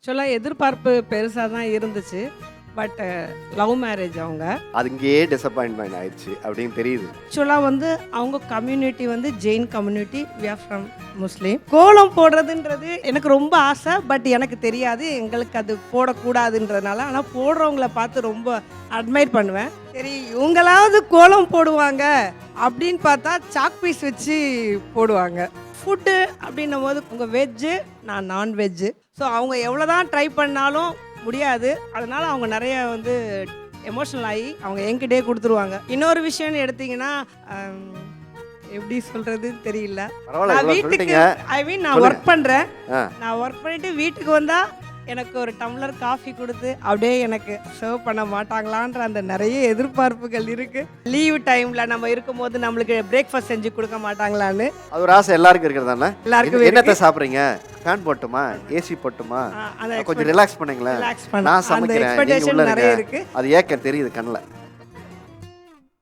ஆக்சுவலாக எதிர்பார்ப்பு பெருசாக தான் இருந்துச்சு. பட் லவ் மேரேஜ் அவங்க. அது இங்கேயே டிசப்பாயின்மெண்ட் ஆயிடுச்சு அப்படின்னு தெரியுது. ஆக்சுவலாக வந்து அவங்க கம்யூனிட்டி வந்து Jain community, we are from Muslim. கோலம் போடுறதுன்றது எனக்கு ரொம்ப ஆசை. பட் எனக்கு தெரியாது, எங்களுக்கு அது போடக்கூடாதுன்றதுனால. ஆனால் போடுறவங்கள பார்த்து ரொம்ப அட்மையர் பண்ணுவேன். சரி இவங்களாவது கோலம் போடுவாங்க அப்படின்னு பார்த்தா சாக் பீஸ் வச்சு போடுவாங்க. ஃபுட்டு அப்படின்னும் போது உங்கள் வெஜ்ஜு, நான் நான்வெஜ்ஜு. ஸோ அவங்க எவ்வளோ தான் ட்ரை பண்ணாலும் முடியாது. அதனால் அவங்க நிறைய வந்து எமோஷனல் ஆகி அவங்க என்கிட்டே கொடுத்துருவாங்க. இன்னொரு விஷயம்னு எடுத்திங்கன்னா எப்படி சொல்கிறதுன்னு தெரியல. நான் வீட்டுக்கு நான் ஒர்க் பண்ணுறேன். நான் ஒர்க் பண்ணிவிட்டு வீட்டுக்கு வந்தால் எனக்கு ஒரு டம்ளர் காஃபி கொடுத்து அப்படியே எனக்கு சர்வ் பண்ண மாட்டாங்களான்ற அந்த நிறைய எதிர்பார்ப்புகள் இருக்குது. லீவ் டைமில் நம்ம இருக்கும்போது நம்மளுக்கு பிரேக்ஃபாஸ்ட் செஞ்சு கொடுக்க மாட்டாங்களான்னு அது ஒரு ஆசை எல்லாருக்கும் இருக்கிறது தானே. எல்லாருக்கும் என்னத்தை சாப்பிட்றீங்க, ஃபேன் போட்டுமா, ஏசி போட்டுமா, கொஞ்சம் ரிலாக்ஸ் பண்ணுங்களேன், நான் சமைக்கிறேன், நிறைய இருக்குது. அது ஏக்க தெரியுது கண்ணில்.